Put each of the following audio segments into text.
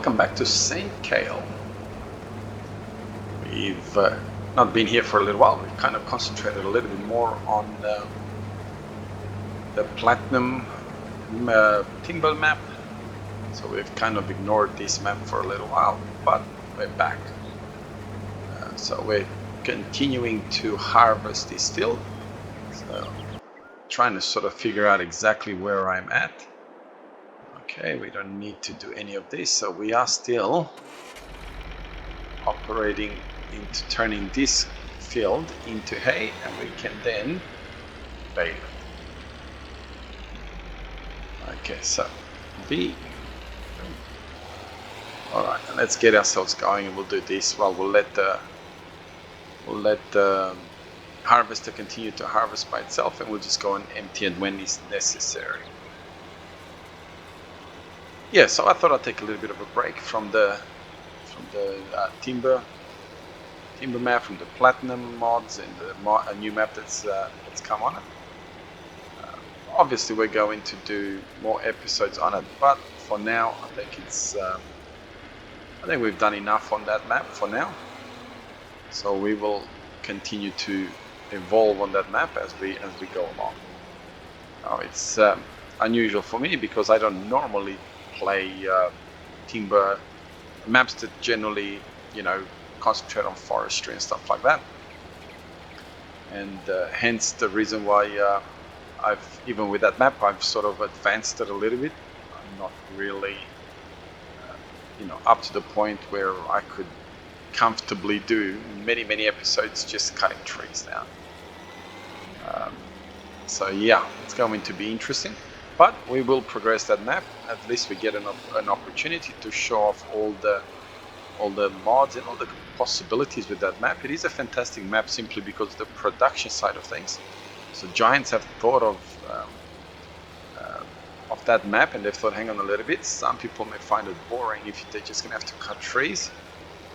Welcome back to St. Kale. We've not been here for a little while. We've kind of concentrated a little bit more on the Platinum Timber map. So we've kind of ignored this map for a little while, but we're back. So we're continuing to harvest this field. So trying to sort of figure out exactly where I'm at. Okay, we don't need to do any of this, so we are still operating into turning this field into hay, and we can then bale it. Okay, so B. All right, and let's get ourselves going, and we'll do this. Well, we'll let the harvester continue to harvest by itself, and we'll just go and empty it when it's necessary. Yeah, so I thought I'd take a little bit of a break from the timber map, from the Platinum mods, and a new map that's come on it. Obviously, we're going to do more episodes on it, but for now, I think we've done enough on that map for now. So we will continue to evolve on that map as we go along. Now it's unusual for me because I don't normally play timber maps that generally, concentrate on forestry and stuff like that, and hence the reason why I've, even with that map, I've sort of advanced it a little bit. I'm not really up to the point where I could comfortably do many episodes just cutting trees down. So yeah, it's going to be interesting, but we will progress that map. At least we get an opportunity to show off all the mods and all the possibilities with that map. It is a fantastic map simply because of the production side of things. So Giants have thought of that map, and they've thought, hang on a little bit, some people may find it boring if they're just gonna have to cut trees.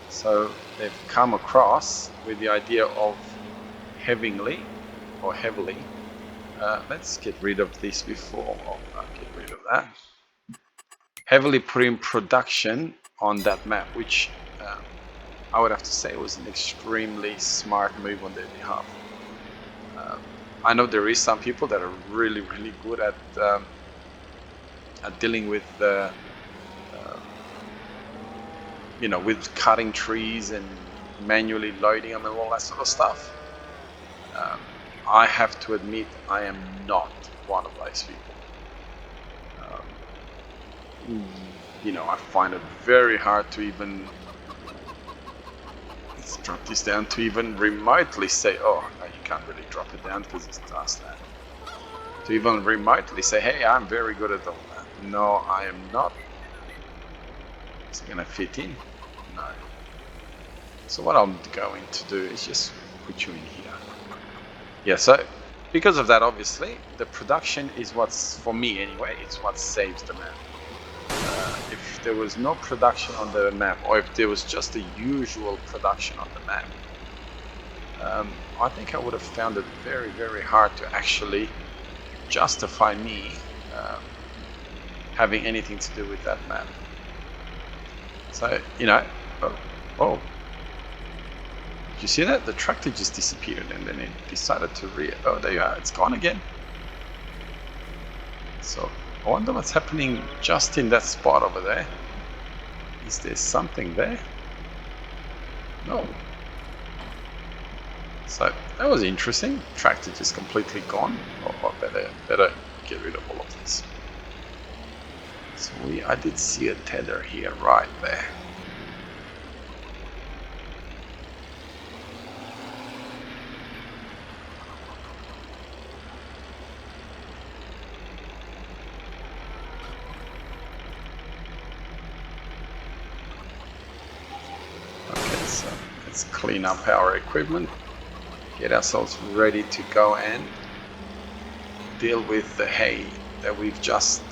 So they've come across with the idea of heavily, let's get rid of this before I get rid of that. Heavily putting production on that map, which I would have to say was an extremely smart move on their behalf. I know there is some people that are really good at dealing with with cutting trees and manually loading them and all that sort of stuff. I have to admit, I am not one of those people. I find it very hard to even, let's drop this down, to even remotely say, oh, no, you can't really drop it down because it does that. To even remotely say, hey, I'm very good at all that. No, I am not. Is it going to fit in? No. So what I'm going to do is just put you in here. Yeah, so because of that, obviously, the production is what's, for me anyway, it's what saves the map. If there was no production on the map, or if there was just the usual production on the map, I think I would have found it very hard to actually justify me having anything to do with that map. So, oh, did you see that? The tractor just disappeared, and then it decided to oh, there you are, it's gone again. So I wonder what's happening just in that spot over there. Is there something there? No. So that was interesting. Tractor just completely gone. Oh, better get rid of all of this. So I did see a tether here, right there. Let's clean up our equipment, get ourselves ready to go and deal with the hay that we've just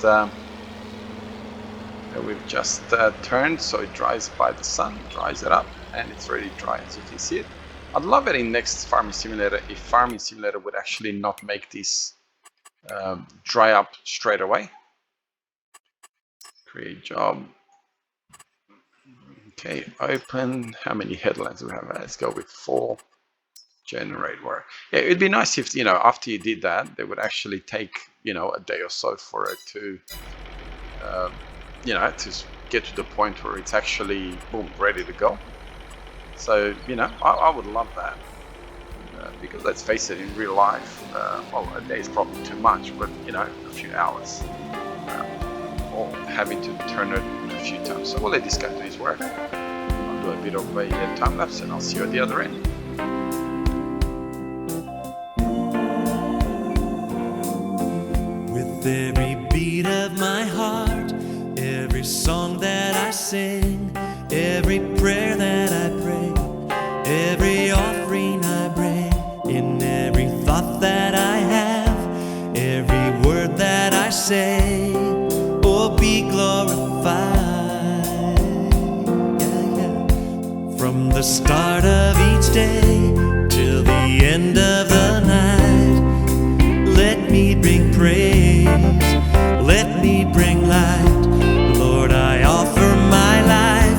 turned, so it dries by the sun, dries it up, and it's ready to dry, as you can see it. I'd love it in next Farming Simulator if Farming Simulator would actually not make this dry up straight away. Create job. Okay, open. How many headlines do we have? Let's go with 4. Generate work. Yeah, it'd be nice if, after you did that, they would actually take, a day or so for it to, to get to the point where it's actually, boom, ready to go. So, I would love that. Because let's face it, in real life, well, a day is probably too much, but, a few hours. Or having to turn it a few times. So we'll let this guy do his work. I'll do a bit of a time lapse and I'll see you at the other end. With every beat of my heart, every song that I sing, every prayer that I pray, every offering I bring, in every thought that I have, every word that I say, oh, be glorified. From the start of each day till the end of the night, let me bring praise, let me bring light. Lord, I offer my life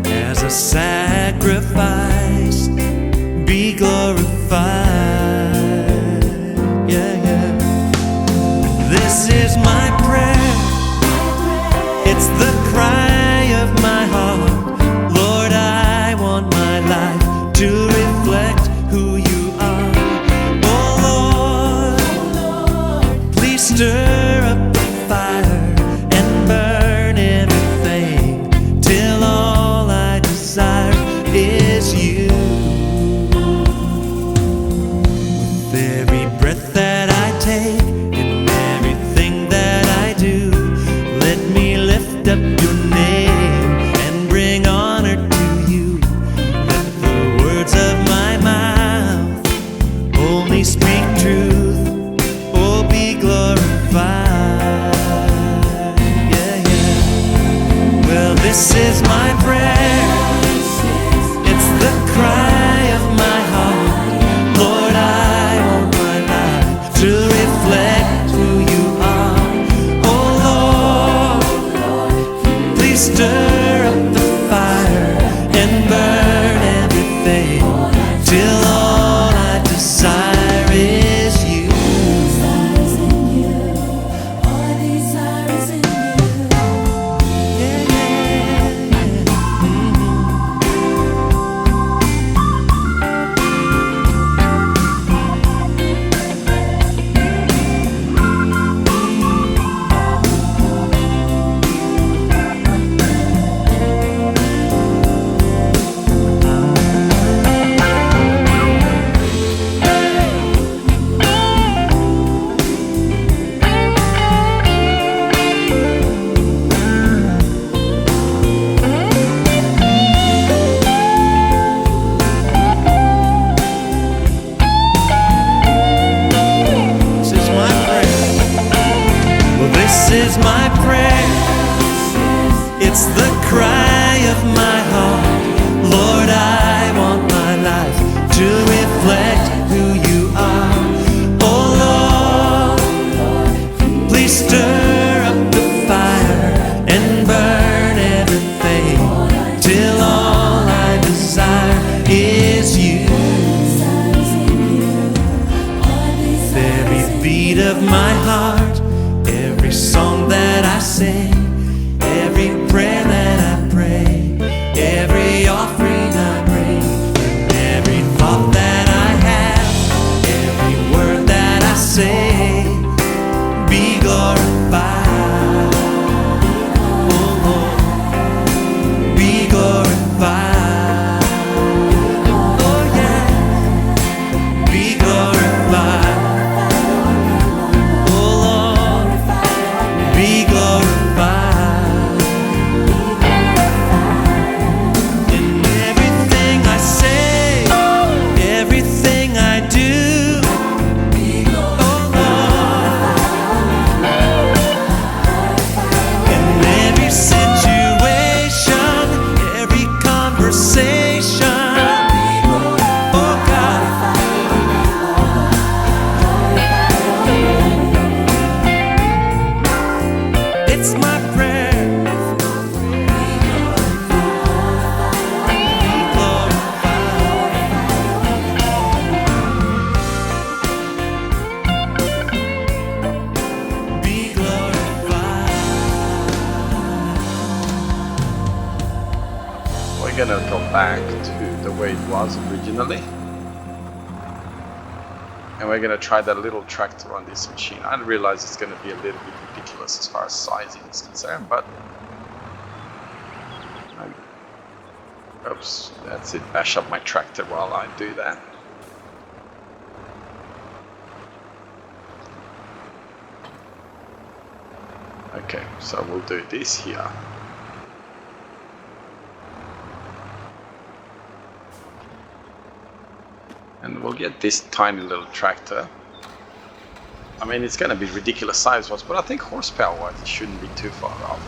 as a sacrifice. Be glorified. This is my prayer. It's the cry of my heart. Lord, I want my life to reflect who you are. Stir up the fire and burn everything till all I desire is you. With every breath that I take and everything that I do, let me lift up your name and bring honor to you. Let the words of my mouth only speak truth. Well, this is my prayer. It's the cry of my heart. Lord, I want my life to reflect who you are. Oh Lord, please stir up the fire and burn everything till all I desire is you. This is my prayer. It's the cry of my heart. Lord, I want my life to reflect who you are. Oh Lord, please stir up the fire and burn everything till all I desire is you. Every beat of my heart, every song that I sing, every prayer that I pray, every offering I bring, every thought that I have, every word that I say, be glorified. Oh Lord, be glorified. Oh yeah, be glorified. Be glorified. we're gonna go back to the way it was originally. And we're gonna try that little tractor on this machine. I realize it's gonna be a little bit ridiculous as far as sizing is concerned, but oops, that's it. Bash up my tractor while I do that. Okay, so we'll do this here. And we'll get this tiny little tractor. I mean, it's going to be ridiculous size-wise, but I think horsepower-wise it shouldn't be too far off.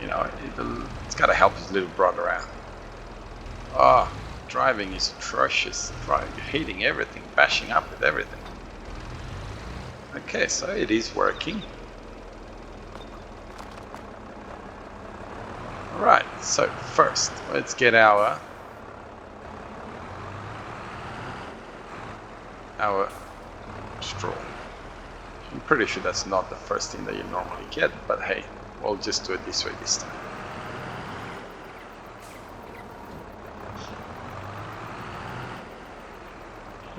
You know, it's got to help his little brother out. Oh, driving is atrocious. Hitting everything, bashing up with everything. Okay, so it is working. Alright, so first, let's get our straw. I'm pretty sure that's not the first thing that you normally get, but hey, we'll just do it this way this time.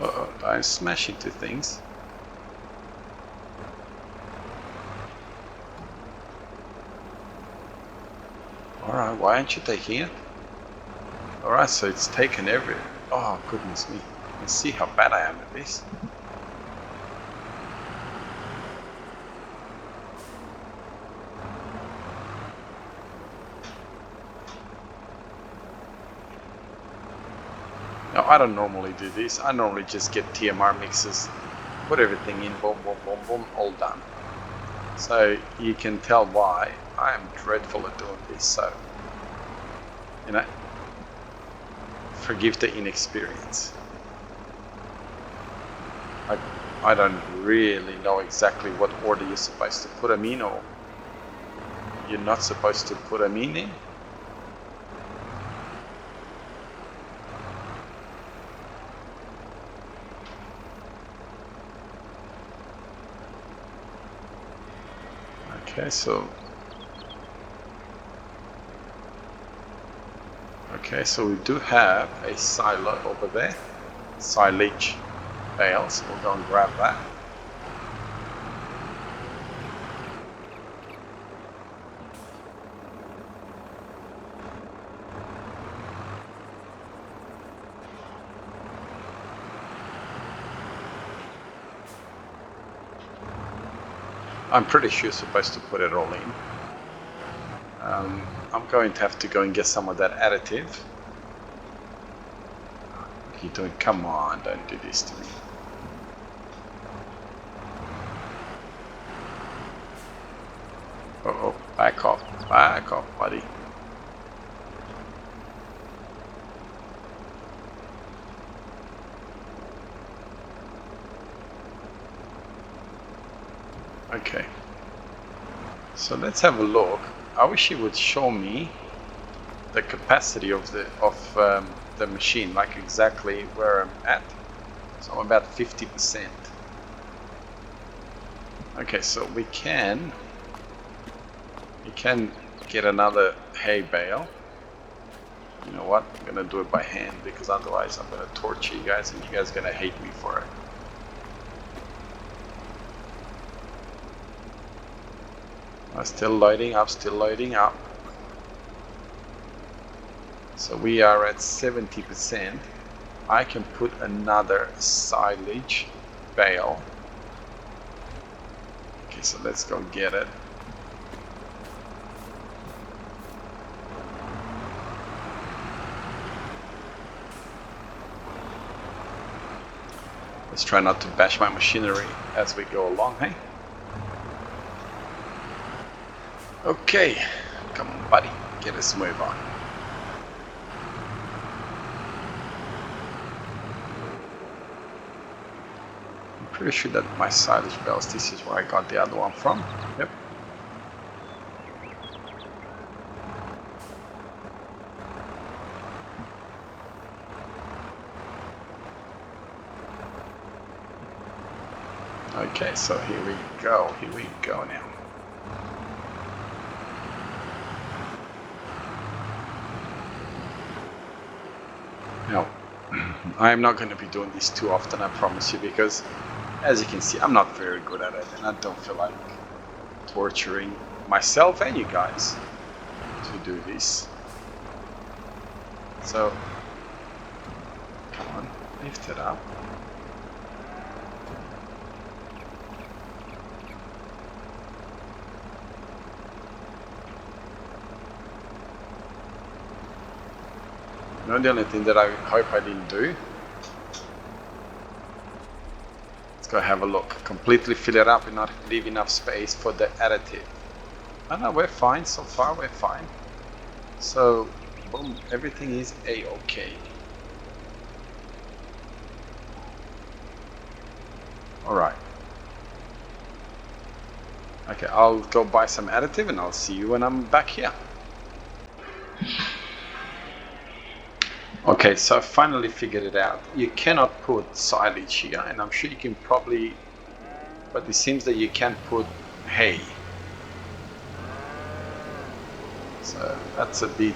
Uh-oh, I smash into things. Alright, why aren't you taking it? Alright, so it's taken every... Oh, goodness me. You can see how bad I am at this. Now, I don't normally do this. I normally just get TMR mixes, put everything in, boom, boom, boom, boom, all done. So you can tell why I am dreadful at doing this. So, you know, forgive the inexperience. I don't really know exactly what order you're supposed to put them in, or you're not supposed to put them in. Okay, so we do have a silo over there, silage bale, so we'll go and grab that. I'm pretty sure you're supposed to put it all in. I'm going to have to go and get some of that additive. What are you doing? Come on, don't do this to me. Uh-oh, back off, buddy. Okay, so let's have a look. I wish he would show me the capacity of the machine, like exactly where I'm at. So I'm about 50%. Okay, so we can get another hay bale. You know what? I'm gonna do it by hand, because otherwise I'm gonna torture you guys, and you guys are gonna hate me for it. Still loading up. So we are at 70%. I can put another silage bale. Okay, so let's go get it. Let's try not to bash my machinery as we go along, hey? Okay, come on, buddy, get us move on. I'm pretty sure that my silage bales, this is where I got the other one from. Yep. Okay, so here we go now. Now, I am not going to be doing this too often, I promise you, because as you can see, I'm not very good at it, and I don't feel like torturing myself and you guys to do this. So, come on, lift it up. You know, the only thing that I hope I didn't do. Let's go have a look. Completely fill it up and not leave enough space for the additive. Oh no, we're fine so far, we're fine. So, boom, everything is a-okay. Alright. Okay, I'll go buy some additive and I'll see you when I'm back here. Okay, so I finally figured it out. You cannot put silage here, and I'm sure you can probably, but it seems that you can put hay. So that's a bit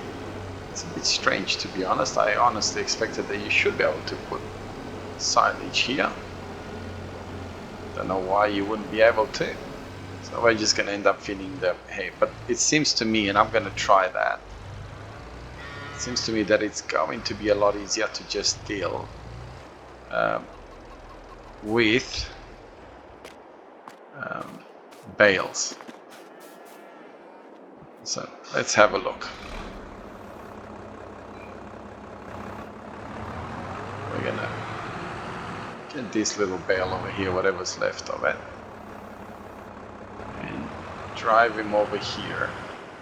strange, to be honest. I honestly expected that you should be able to put silage here. Don't know why you wouldn't be able to. So we're just gonna end up feeding the hay. But it seems to me, and I'm gonna try that. It seems to me that it's going to be a lot easier to just deal with bales. So let's have a look. We're gonna get this little bale over here, whatever's left of it, and drive him over here.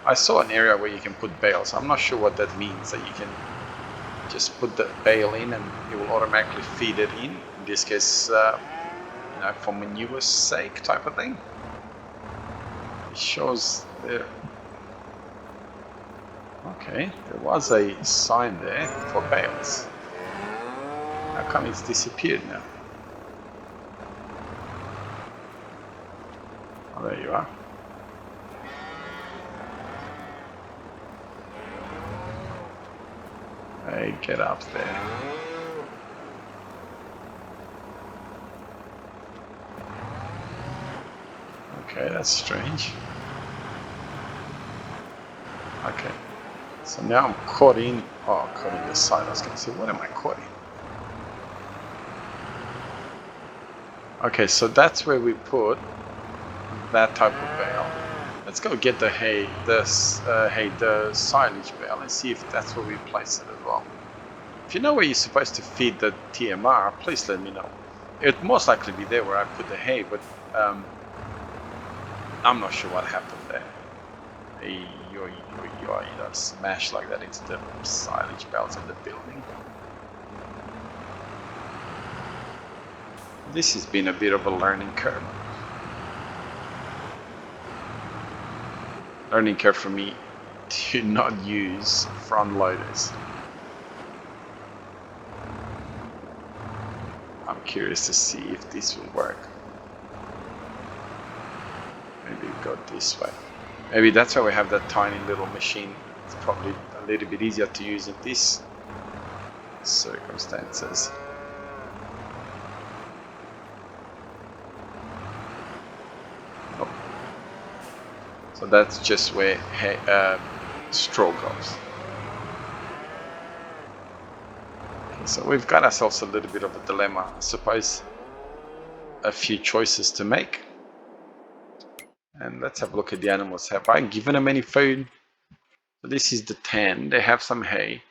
I saw an area where you can put bales. I'm not sure what that means, that you can just put the bale in and it will automatically feed it in. In this case, you know, for manure's sake type of thing. It shows there. Okay, there was a sign there for bales. How come it's disappeared now? Oh, there you are. Hey, get up there. Okay, that's strange. Okay, so now I'm caught in. Oh, caught in the side. I was going to say, what am I caught in? Okay, so that's where we put that type of bale. Let's go get the hay, the silage bale, and see if that's where we place it as well. If you know where you're supposed to feed the TMR, please let me know. It would most likely be there where I put the hay, but I'm not sure what happened there. You don't smash like that into the silage bales in the building. This has been a bit of a learning curve. Learning curve for me to not use front loaders. I'm curious to see if this will work. Maybe go this way. Maybe that's why we have that tiny little machine. It's probably a little bit easier to use in these circumstances. Oh. So that's just where straw goes. Okay, so we've got ourselves a little bit of a dilemma. I suppose a few choices to make. And let's have a look at the animals. Have I given them any food? So this is the 10. They have some hay.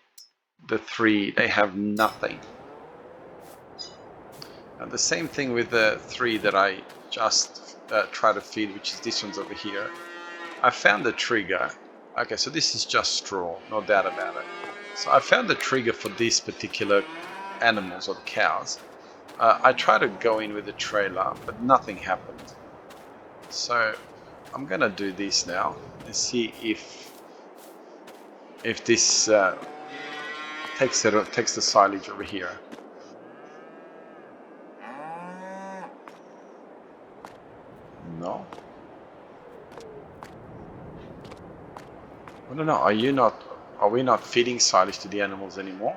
The 3, they have nothing. And the same thing with the 3 that I just try to feed, which is this one's over here. I found the trigger. Okay, so this is just straw, no doubt about it. So I found the trigger for these particular animals or cows. I tried to go in with the trailer, but nothing happened. So I'm gonna do this now and see if this takes the silage over here. No. I don't know. Are we not feeding silage to the animals anymore?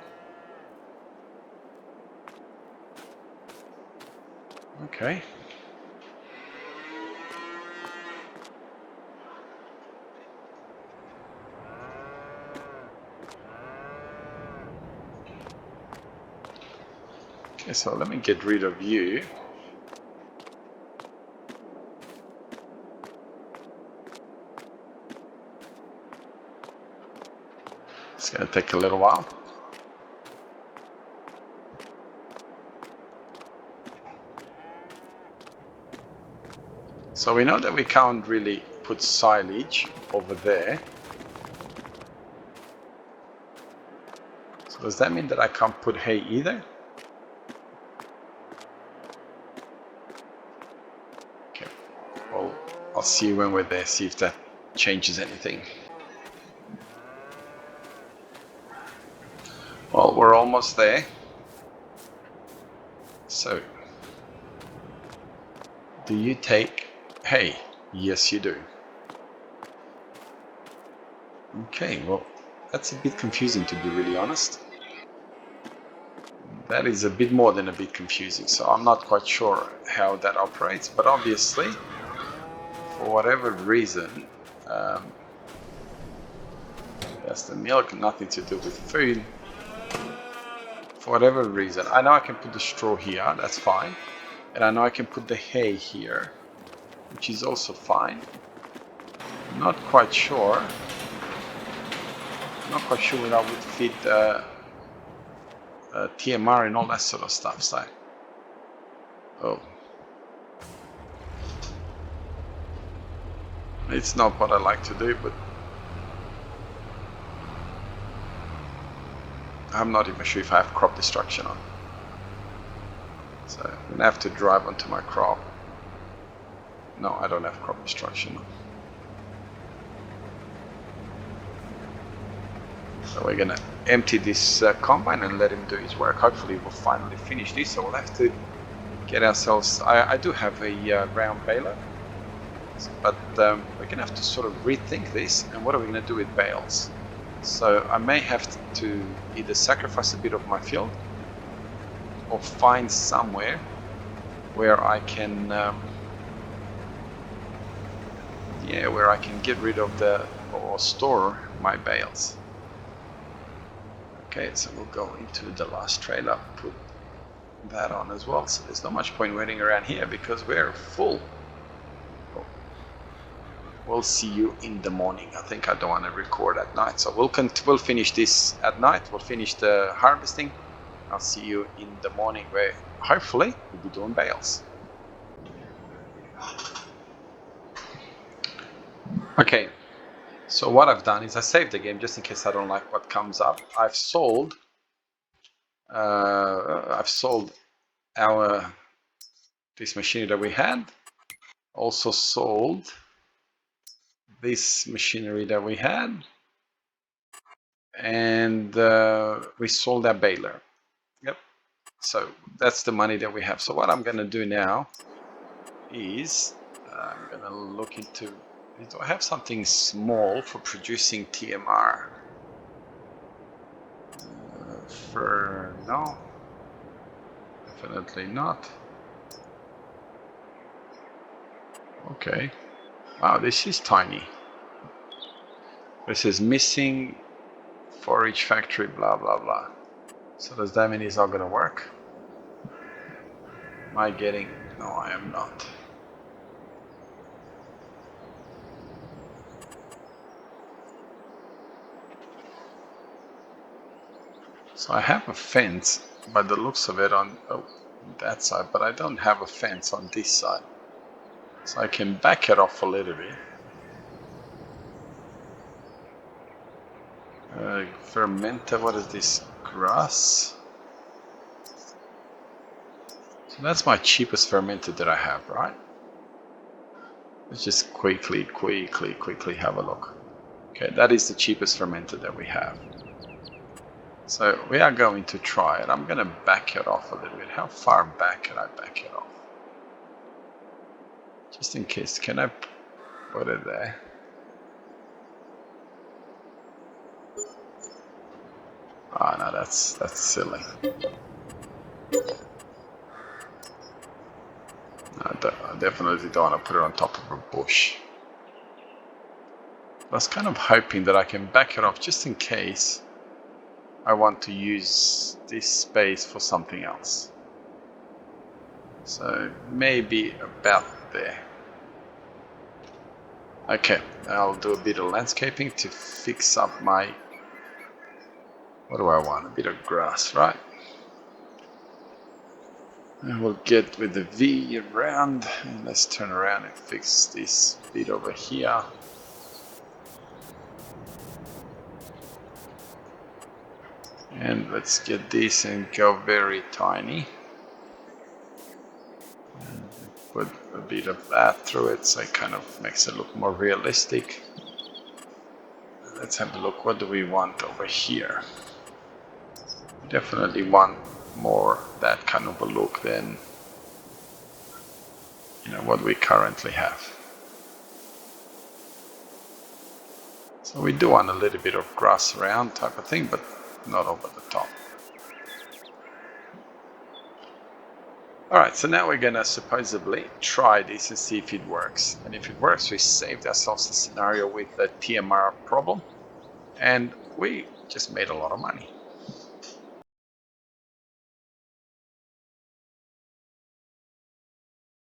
Okay. Okay, so let me get rid of you. It's going to take a little while. So we know that we can't really put silage over there. So does that mean that I can't put hay either? Okay, well, I'll see you when we're there, see if that changes anything. Well, we're almost there. So, do you take hay? Yes, you do. Okay, well, that's a bit confusing, to be really honest. That is a bit more than a bit confusing, so I'm not quite sure how that operates, but obviously, for whatever reason, that's the milk, nothing to do with food. For whatever reason, I know I can put the straw here, that's fine, and I know I can put the hay here, which is also fine. I'm not quite sure. When I would fit TMR and all that sort of stuff. So, oh, it's not what I like to do, but I'm not even sure if I have crop destruction on. So I'm gonna have to drive onto my crop. No, I don't have crop destruction on. So we're gonna empty this combine and let him do his work. Hopefully we'll finally finish this. So we'll have to get ourselves, I do have a round baler, but we're gonna have to sort of rethink this. And what are we gonna do with bales? So I may have to either sacrifice a bit of my field or find somewhere where I can where I can get rid of or store my bales. Okay, so we'll go into the last trailer, put that on as well. So there's not much point waiting around here because we're full. We'll see you in the morning. I think I don't want to record at night, so we'll finish this at night. We'll finish the harvesting. I'll see you in the morning where hopefully we'll be doing bales. Okay, so what I've done is I saved the game just in case I don't like what comes up. I've sold this machinery that we had. Also sold this machinery that we had, and we sold that baler. Yep. So that's the money that we have. So what I'm going to do now is I'm going to look into, do I have something small for producing TMR? No, definitely not. Okay. Wow, this is tiny. This is missing forage factory, blah, blah, blah. So does that mean it's not going to work? Am I getting... No, I am not. So I have a fence by the looks of it on that side, but I don't have a fence on this side. So I can back it off a little bit. Fermenter, what is this? Grass? So that's my cheapest fermenter that I have, right? Let's just quickly have a look. Okay, that is the cheapest fermenter that we have. So we are going to try it. I'm going to back it off a little bit. How far back can I back it off? Just in case, can I put it there? Ah, no, that's silly. I definitely don't want to put it on top of a bush. I was kind of hoping that I can back it off just in case I want to use this space for something else. So maybe about there. Okay, I'll do a bit of landscaping to fix up my... What do I want? A bit of grass, right? And we'll get with the V around, and let's turn around and fix this bit over here. And let's get this and go very tiny. And put a bit of that through it so it kind of makes it look more realistic. Let's have a look. What do we want over here? We definitely want more that kind of a look than what we currently have. So we do want a little bit of grass around type of thing, but not over the top. Alright, so now we're gonna supposedly try this and see if it works. And if it works, we saved ourselves a scenario with the TMR problem, and we just made a lot of money.